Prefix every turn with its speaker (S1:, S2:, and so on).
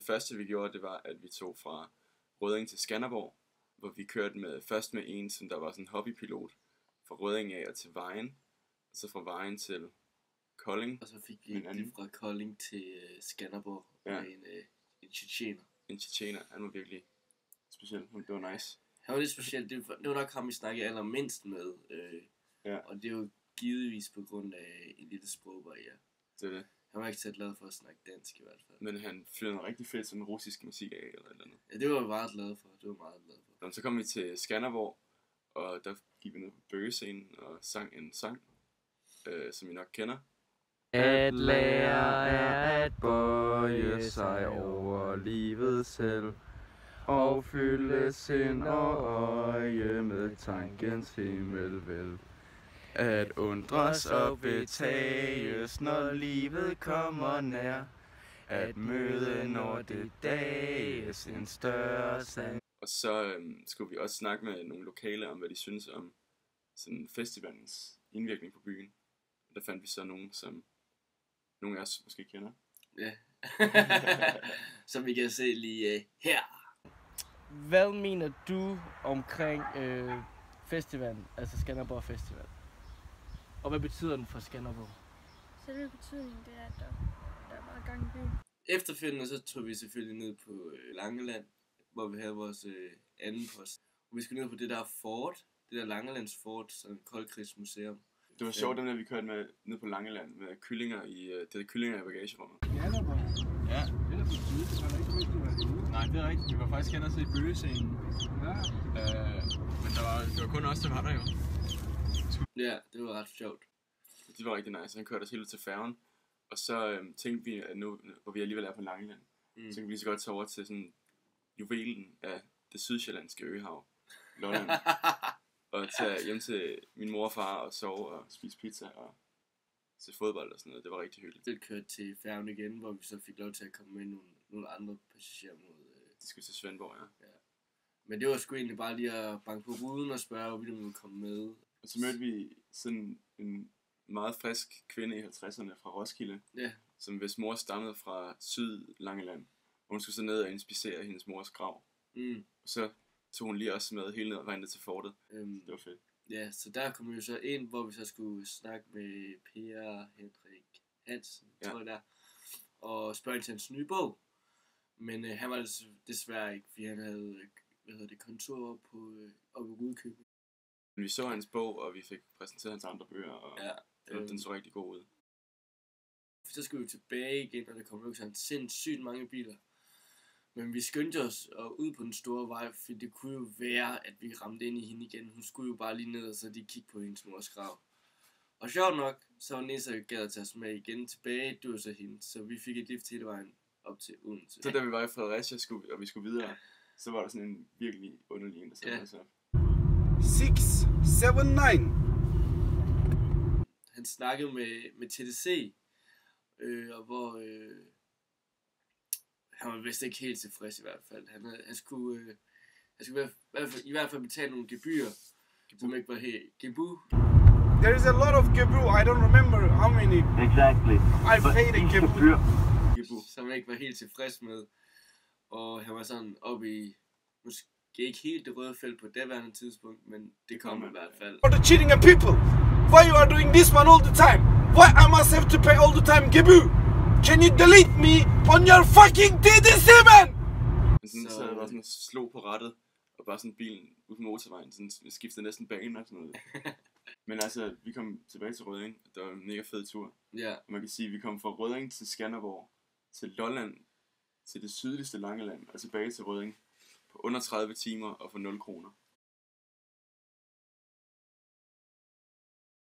S1: Det første vi gjorde, det var, at vi tog fra Rødding til Skanderborg, hvor vi kørte først med en, som der var sådan en hobbypilot, fra Rødding af og til Vejen, og så fra Vejen til Kolding.
S2: Og så fik vi fra Kolding til Skanderborg med en tjetjener.
S1: En tjetjener, han var virkelig speciel, det var nice.
S2: Han var lidt speciel, det var nok ham, vi snakkede allermindst med, og det var givetvis på grund af en lille sprogbarriere.
S1: Det er det.
S2: Han var ikke så glad for at snakke dansk i hvert fald.
S1: Men han fyrede noget rigtig fedt sådan russisk musik af eller et eller andet.
S2: Ja, det var jeg meget glad for.
S1: Så kom vi til Skanderborg, og der gik vi ned på bøgescenen og sang en sang, som I nok kender.
S3: At lære er at bøje sig over livet selv, og fylde sind og øje med tankens himmelvælv. At undres og betages, når livet kommer nær. At møde, når det dages, en større sand.
S1: Og så skulle vi også snakke med nogle lokale om, hvad de synes om sådan festivalens indvirkning på byen. Og der fandt vi så nogen, som nogle af os måske kender.
S2: Ja, som vi kan se lige her.
S4: Hvad mener du omkring festivalen, altså Skanderborg Festival? Og hvad betyder den for Skanderborg?
S5: Selve betydningen, det er, at der er meget gang i byen.
S2: Efterfølgende så tog vi selvfølgelig ned på Langeland, hvor vi havde vores anden post. Og vi skulle ned på det der fort, det der Langelands fort, sådan et koldkrigsmuseum.
S1: Det var sjovt, den der vi kørte med ned på Langeland med kyllinger i bagagerummet.
S3: Ja, det er på tide, det var da ikke rigtig været ude. Nej, det er rigtigt. Vi var faktisk hen og se bøgescenen. Ja. Men det var kun os, der var der jo.
S2: Ja, det var ret sjovt.
S1: Det var rigtig nice. Han kørte os helt til færgen. Og så tænkte vi, at nu, hvor vi alligevel er på Langeland, så kan vi lige så godt tage over til sådan juvelen af det sydsjællandske øhav, Lolland. Og tage hjem til min mor og far og sove og spise pizza og se fodbold og sådan noget. Det var rigtig hyggeligt.
S2: Det kørte til færgen igen, hvor vi så fik lov til at komme med nogle andre passagerer mod...
S1: De skulle til Svendborg, ja.
S2: Men det var sgu egentlig bare lige at banke på ruden og spørge, om vi ville komme med.
S1: Og så mødte vi sådan en meget frisk kvinde i 50'erne fra Roskilde, som hvis mor stammede fra Sydlangeland. Hun skulle så ned og inspicere hendes mors grav. Og så tog hun lige også med hele ned og vejen til fortet. Det var fedt.
S2: Ja, så der kom vi jo så ind, hvor vi så skulle snakke med Per Henrik Hansen, tror jeg der, og spørge til hans nye bog. Men han var desværre ikke, fordi han havde kontor oppe i Rudkøbing.
S1: Vi så hans bog, og vi fik præsenteret hans andre bøger, og den så rigtig god ud.
S2: Så skulle vi tilbage igen, og der kom jo sådan sindssygt mange biler. Men vi skyndte os ud på den store vej, for det kunne jo være, at vi ramte ind i hende igen. Hun skulle jo bare lige ned og så lige kigge på hendes mors grav. Og sjovt nok, så var Nissa gad at tage os med igen tilbage, det var så hende. Så vi fik et lift hele vejen op til Odense.
S1: Så da vi var i Fredericia, og vi skulle videre, så var der sådan en virkelig underlig en, der satte os op.
S6: 679.
S2: Han snakkede med TDC, og hvor han var vist ikke helt tilfreds i hvert fald. Han skulle i hvert fald betale nogle gebyrer, som ikke var helt gebu.
S6: There is a lot of gebu. I don't remember how many.
S7: Exactly.
S6: I paid a gebu.
S2: Som jeg ikke var helt tilfreds med. Og han var sådan oppe i, måske ikke helt det røde felt på det daværende tidspunkt, men det kom i hvert fald.
S6: For the cheating of people. Why you are doing this one all the time? Why I must have to pay all the time gebu? Can you delete me on your fucking TDC, man?
S1: Så jeg var sådan og slog på rattet, og bare sådan bilen ud på motorvejen, sådan skiftede næsten bane og sådan noget. Men altså, vi kom tilbage til Rødding, det var en mega fed tur.
S2: Ja.
S1: Man kan sige, at vi kom fra Rødding til Skanderborg, til Lolland, til det sydligste Langeland, og tilbage til Rødding på under 30 timer og for 0 kroner.